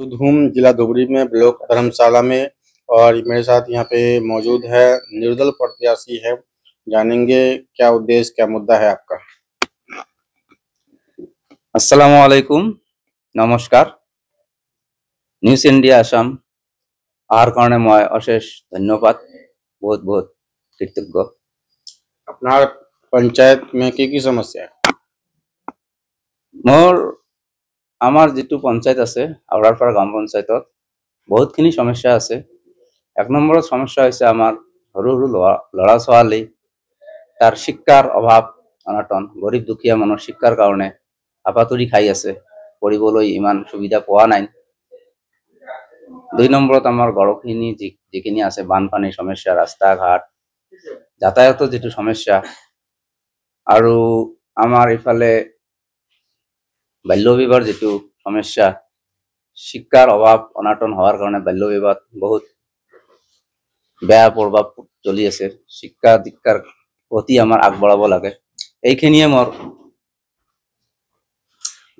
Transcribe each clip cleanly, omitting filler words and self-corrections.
धूम जिला धुबरी में ब्लॉक धर्मशाला में। और मेरे साथ यहाँ पे मौजूद है निर्दल प्रत्याशी है। जानेंगे क्या उद्देश्य क्या मुद्दा है आपका। আসসালামু আলাইকুম, নমস্কাৰ। নিউজ ইণ্ডিয়া আসাম অহাৰ কাৰণে মই অশেষ ধন্যবাদ, বহুত বহুত কৃতজ্ঞ। अपना पंचायत में की समस्या है। আমাৰ যিটো পঞ্চায়ত আছে আওৰাৰপাৰা গ্ৰাম পঞ্চায়তত বহুতখিনি সমস্যা আছে। এক নম্বৰত সমস্যা হৈছে আমাৰ সৰু সৰু ল'ৰা ছোৱালী তাৰ শিক্ষাৰ অভাৱ অনাটন, গৰীব দুখীয়া মানুহৰ শিক্ষাৰ কাৰণে আপাতুৰি খাই আছে, পঢ়িবলৈ ইমান সুবিধা পোৱা নাই। দুই নম্বৰত আমাৰ গড়খিনি যিখিনি আছে বানপানীৰ সমস্যা, ৰাস্তা ঘাট, যাতায়াতৰ যিটো সমস্যা, আৰু আমাৰ ইফালে বাল্য বিবাহৰ যিটো সমস্যা, শিক্ষাৰ অভাৱ অনাটন হোৱাৰ কাৰণে বাল্য বিবাহ বহুত বেয়া প্ৰভাৱ চলি আছে। শিক্ষা দীক্ষাৰ প্ৰতি আমাৰ আগবঢ়াব লাগে। এইখিনিয়ে মোৰ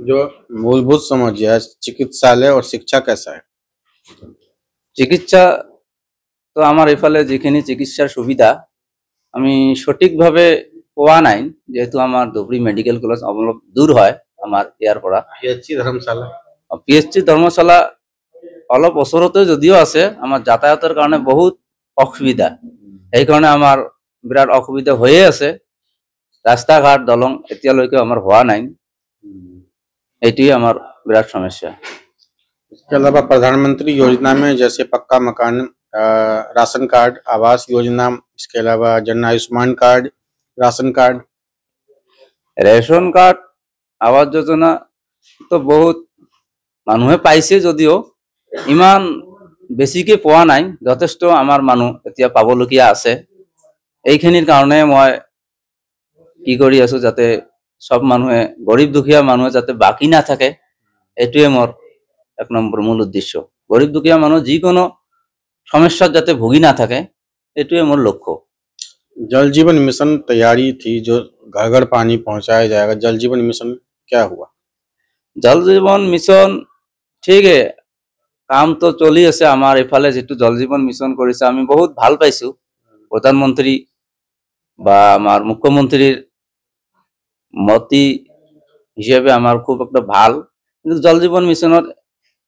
जो मूलभूत समस्या है चिकित्सालय और शिक्षा कैसा है। চিকিৎসা তো আমাৰ ইফালে যিখিনি চিকিৎসাৰ সুবিধা আমি সঠিকভাৱে পোৱা নাই, যেহেতু আমাৰ ধুবৰী মেডিকেল কলেজ অলপ দূৰ হয় আমাৰ ইয়াৰ পৰা। পিএইচচি ধৰ্মশালা অলপ ওচৰতে যদিও আছে, আমাৰ যাতায়াতৰ কাৰণে বহুত অসুবিধা। সেইকাৰণে আমাৰ বিৰাট অসুবিধা হৈয়ে আছে। ৰাস্তা ঘাট দলং এতিয়ালৈকে আমাৰ হোৱা নাই, এইটোৱে আমাৰ বিৰাট সমস্যা। इसके अलावा प्रधानमंत्री योजना में जैसे पक्का मकान, राशन कार्ड, आवास योजना, इसके अलावा जन Ayushman card, ration card, ration card, Awas Yojana তো বহুত মানুহে পাইছে যদিও ইমান বেছিকে পোৱা নাই। যথেষ্ট আমাৰ মানুহ এতিয়া পাবলগীয়া আছে। এইখিনিৰ কাৰণে মই কি কৰি আছো, যাতে সব মানুহে, গৰীব দুখীয়া মানুহে যাতে বাকী নাথাকে, এইটোৱে মোৰ এক নম্বৰ মূল উদ্দেশ্য। গৰীব দুখীয়া মানুহ যিকোনো সমস্যাত যাতে ভুগি না থাকে, এইটোৱে মোৰ লক্ষ্য। जल जीवन मिशन तैयारी थी जो घर घर पानी पहुंचाया जाएगा, जल जीवन मिशन क्या हुआ। জল জীৱন মিছন ঠিকে কাম তো চলি আছে। আমাৰ ইফালে যেটো জল জীৱন মিছন কৰিছে আমি বহুত ভাল পাইছো। প্ৰধানমন্ত্ৰী বা আমাৰ মুখ্যমন্ত্ৰীৰ মতি হিচাপে আমাৰ খুব একটা ভাল, কিন্তু জল জীৱন মিছনত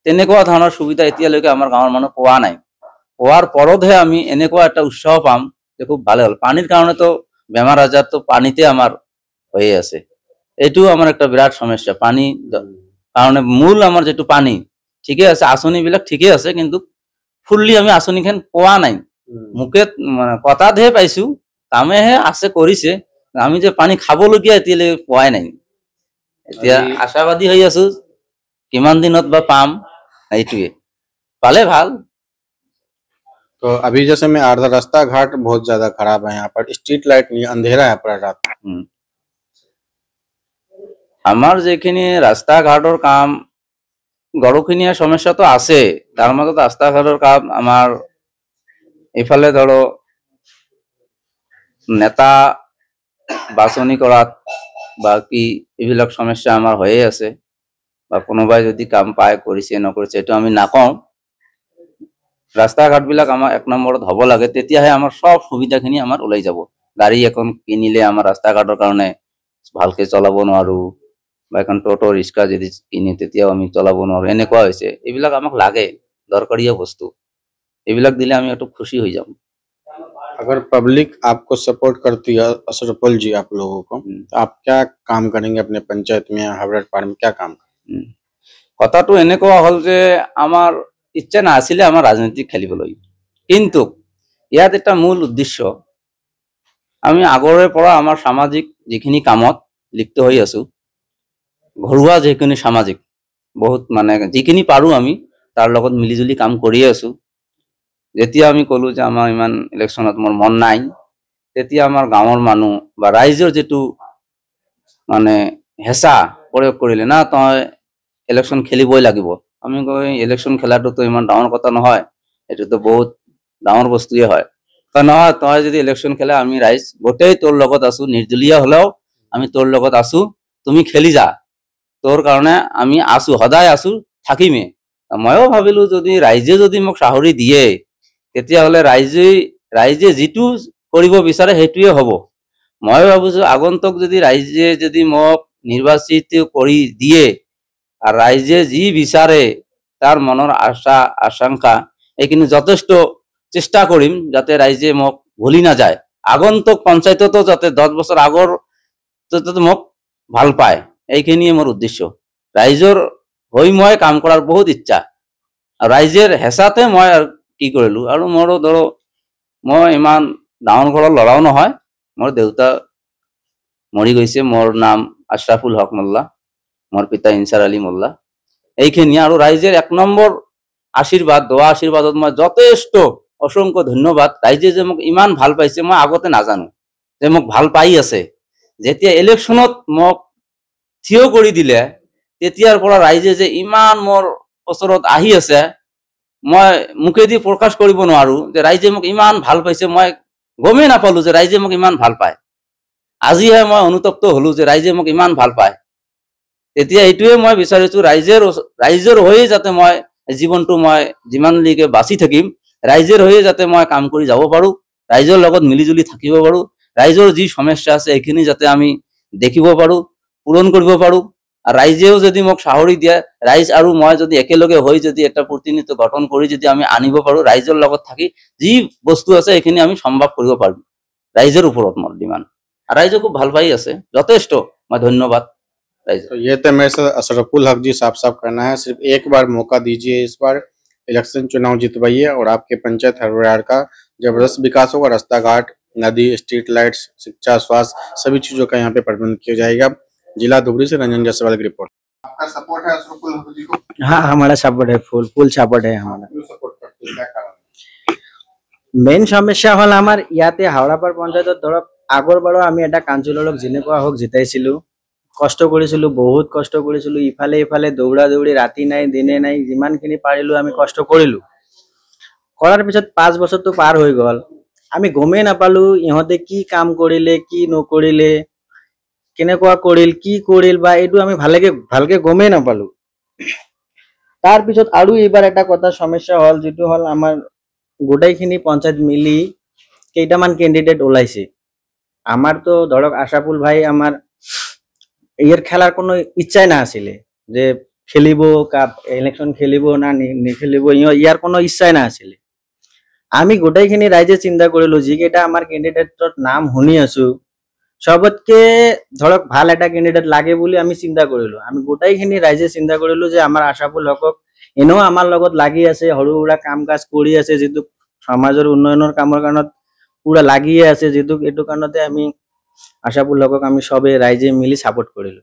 তেনেকুৱা ধৰণৰ সুবিধা এতিয়ালৈকে আমাৰ গাঁৱৰ মানুহ পোৱা নাই। পোৱাৰ পৰতহে আমি এনেকুৱা এটা উৎসাহ পাম যে খুব ভালে হ'ল। পানীৰ কাৰণে তো বেমাৰ আজাৰ তো পানীতে আমাৰ হয়ে আছে, এইটো আমাৰ একটা বিৰাট সমস্যা। পানী কাৰণে মূল আমাৰ যেটো পানী ঠিকে আছে, আঁচনিবিলাক ঠিকে আছে, কিন্তু ফুললি আমি আঁচনিখন পোৱা নাই। মুখে মানে কথাতহে পাইছো, কামেহে আছে কৰিছে, আমি যে পানী খাবলগীয়া এতিয়ালৈকে পোৱাই নাই। এতিয়া আশাবাদী হৈ আছো কিমান দিনত বা পাম, এইটোৱে পালে ভাল। तो अभी जैसे मैं आधा रास्ता घाट बहुत ज्यादा खराब है, यहाँ पर स्ट्रीट लाइट नहीं, अंधेरा है पूरा रात। আমাৰ যিখিনি ৰাস্তা ঘাটৰ কাম গড়খিনিয়া সমস্যাটো আছে, তাৰ মাজত ৰাস্তা ঘাটৰ কাম আমাৰ ইফালে ধৰো নেতা বাছনি কৰাত বা কি এইবিলাক সমস্যা আমাৰ হৈয়ে আছে, বা কোনোবাই যদি কাম পায় কৰিছে নকৰিছে এইটো আমি নাকওঁ। ৰাস্তা ঘাটবিলাক আমাৰ এক নম্বৰত হ'ব লাগে, তেতিয়াহে আমাৰ সব সুবিধাখিনি আমাৰ ওলাই যাব। গাড়ী এখন কিনিলে আমাৰ ৰাস্তা ঘাটৰ কাৰণে ভালকে চলাব নোৱাৰো, বা এখন টোটো ৰিক্সা যদি কিনি তেতিয়াও আমি চলাব নোৱাৰো, এনেকুৱা হৈছে। এইবিলাক আমাক লাগে, দৰকাৰীয়া বস্তু। এইবিলাক দিলে আমি একটু খুশি হৈ যাম। अगर पब्लिक आपको सपोर्ट करती है, अशरफुल जी आप लोगों को, तो आप क्या काम करेंगे अपने पंचायत में, हावड़ापाड़ में क्या काम करेंगे। কথাটো এনেকুৱা হ'ল যে আমাৰ ইচ্ছা নাছিলে আমাৰ ৰাজনীতি খেলিবলৈ, কিন্তু ইয়াত এটা মূল উদ্দেশ্য, আমি আগৰে পৰা আমাৰ সামাজিক যিখিনি কামত লিপ্ত হৈ আছো, ঘৰুৱা যিখিনি সামাজিক বহুত মানে যিখিনি পাৰো আমি তাৰ লগত মিলিজুলি কাম কৰি আছো। যেতিয়া আমি কলো যে আমাৰ ইমান ইলেকশ্যনত মোৰ মন নাই, তেতিয়া আমাৰ গাঁৱৰ মানুহ বা ৰাইজৰ যেটো মানে হেঁচা প্ৰয়োগ কৰিলে, না তই ইলেকশ্যন খেলিবই লাগিব। আমি কই ইলেকশ্যন খেলাটো তো ইমান ডাঙৰ কথা নহয়, এইটো তো বহুত ডাঙৰ বস্তুয়ে হয়। নহয়, তই যদি ইলেকশ্যন খেলা আমি ৰাইজ গোটেই তোৰ লগত আছো, নিৰ্দলীয় হলেও আমি তোৰ লগত আছো, তুমি খেলি যা, তোৰ কাৰণে আমি আছো, সদায় আছো, থাকিমে। ময়ো ভাবিলো যদি ৰাইজে যদি মোক চাহৰি দিয়ে তেতিয়াহ'লে ৰাইজে যিটো কৰিব বিচাৰে সেইটোৱে হ'ব। মই ভাবিছো আগন্তুক যদি ৰাইজে যদি মোক নিৰ্বাচিত কৰি দিয়ে আৰু ৰাইজে যি বিচাৰে তাৰ মনৰ আশা আকাংক্ষা এইখিনি যথেষ্ট চেষ্টা কৰিম যাতে ৰাইজে মোক ভুলি নাযায়। আগন্তুক পঞ্চায়ততো যাতে 10 বছৰ আগৰ মোক ভাল পায়, এইখিনিয়ে মোৰ উদ্দেশ্য। ৰাইজৰ হৈ মই কাম কৰাৰ বহুত ইচ্ছা, ৰাইজৰ হেঁচাতে মই কি কৰিলো। আৰু মোৰো ধৰো মই ইমান ডাঙৰ ঘৰৰ ল'ৰাও নহয়, মোৰ দেউতা মৰি গৈছে, মোৰ নাম আশৰাফুল হক মোল্লা, মোৰ পিতা ইনচাৰ আলী মোল্লা। এইখিনি আৰু ৰাইজৰ 1 নম্বৰ আশীৰ্বাদ দোৱা আশীৰ্বাদত মই যথেষ্ট অসংখ্য ধন্যবাদ। ৰাইজে যে মোক ইমান ভাল পাইছে মই আগতে নাজানো যে মোক ভাল পাই আছে। যেতিয়া ইলেকশ্যনত মোক থিয় কৰি দিলে তেতিয়াৰ পৰা ৰাইজে যে ইমান মোৰ ওচৰত আহি আছে মই মুখেদি প্ৰকাশ কৰিব নোৱাৰো যে ৰাইজে মোক ইমান ভাল পাইছে। মই গমেই নাপালো যে ৰাইজে মোক ইমান ভাল পায়। আজিহে মই অনুতপ্ত হলো যে ৰাইজে মোক ইমান ভাল পায়। তেতিয়া এইটোৱে মই বিচাৰিছো ৰাইজৰ হৈয়ে যাতে মই জীৱনটো মই যিমানলৈকে বাচি থাকিম ৰাইজৰ হৈয়ে যাতে মই কাম কৰি যাব পাৰো, ৰাইজৰ লগত মিলিজুলি থাকিব পাৰো, ৰাইজৰ যি সমস্যা আছে এইখিনি যাতে আমি দেখিব পাৰো, পূৰণ কৰিব পাৰো। আৰু ৰাইজেও যদি মোক চাহৰি দিয়ে, ৰাইজ আৰু মই যদি একেলগে হৈ যদি এটা প্ৰতিনিধিত্ব গঠন কৰি যদি আমি আনিব পাৰো, ৰাইজৰ লগত থাকি যি বস্তু আছে এইখিনি আমি সম্ভৱ কৰিব পাৰো। ৰাইজৰ ওপৰত মোৰ ডিমাণ্ড, আৰু ৰাইজে খুব ভাল পাই আছে, যথেষ্ট মই ধন্যবাদ। तो ये तो मेरे से अशरफुल हक जी साफ साफ कहना है, सिर्फ एक बार मौका दीजिए, इस बार इलेक्शन चुनाव जितवाइए और आपके पंचायत हरवरार का जबरदस्त विकास होगा। रास्ता घाट, नदी, स्ट्रीट लाइट्स, शिक्षा, स्वास्थ्य सभी चीजों का यहाँ पे प्रबंध किया जाएगा। जिला धुबरी से रंजन जायसवाल की रिपोर्ट। आपका सपोर्ट है अशरफुल हक जी को? हाँ, हमारा सपोर्ट है, फुल सपोर्ट है हमारा। क्यों सपोर्ट करते हैं, क्या कारण? মেইন সমস্যা হল আমাৰ ইয়াতে হাওড়াপাৰ পঞ্চায়তত ধৰক আগৰ বাৰো আমি এটা কাউন্সিলৰক যেনেকুৱা হওক জিতাইছিলো, কষ্ট কৰিছিলো, বহুত কষ্ট কৰিছিলো, ইফালে ইফালে দৌৰা দৌৰি, ৰাতি নাই দিনে নাই, যিমানখিনি পাৰিলো আমি কষ্ট কৰিলো। কৰাৰ পিছত 5 বছৰটো পাৰ হৈ গল, আমি গমেই নাপালো ইহঁতে কি কাম কৰিলে কি নকৰিলে, কেনেকুৱা কৰিল কি কৰিল বা এইটো আমি ভালকে গমেই নাপালো। তাৰ পিছত আৰু এইবাৰ এটা কথা সমস্যা হল, যেটো হল আমাৰ গোটাইখিনি পঞ্চায়ত মিলি কেইটামান কেণ্ডিডেট ওলাইছে। আমার তো ধরক আশাফুল ভাই আমার ইয়ার খেলার কোনো ইচ্ছাই না আছিলে, যে খেলিব কাপ ইলেকশন খেলিব না নেখেলিব, ইয়ার কোনো ইচ্ছাই না আছিলে। আমি গোটাইখিনি রাইজে চিন্তা কৰিলো যিকেইটা আমাৰ কেণ্ডিডেটৰ নাম শুনি আছো সবতকে ধৰক ভাল এটা কেণ্ডিডেট লাগে বুলি আমি চিন্তা কৰিলো। আমি গোটাইখিনি ৰাইজে চিন্তা কৰিলো যে আমাৰ আশাফুল হকক এনেও আমাৰ লগত লাগি আছে, সৰু সুৰা কাম কাজ কৰি আছে, যেটো সমাজৰ উন্নয়নৰ কামৰ কাৰণত পুৰা লাগিয়ে আছে, যেটো এইটো কাৰণতে আমি আশাফুল হকক আমি সবে ৰাইজে মিলি সাপোৰ্ট কৰিলো।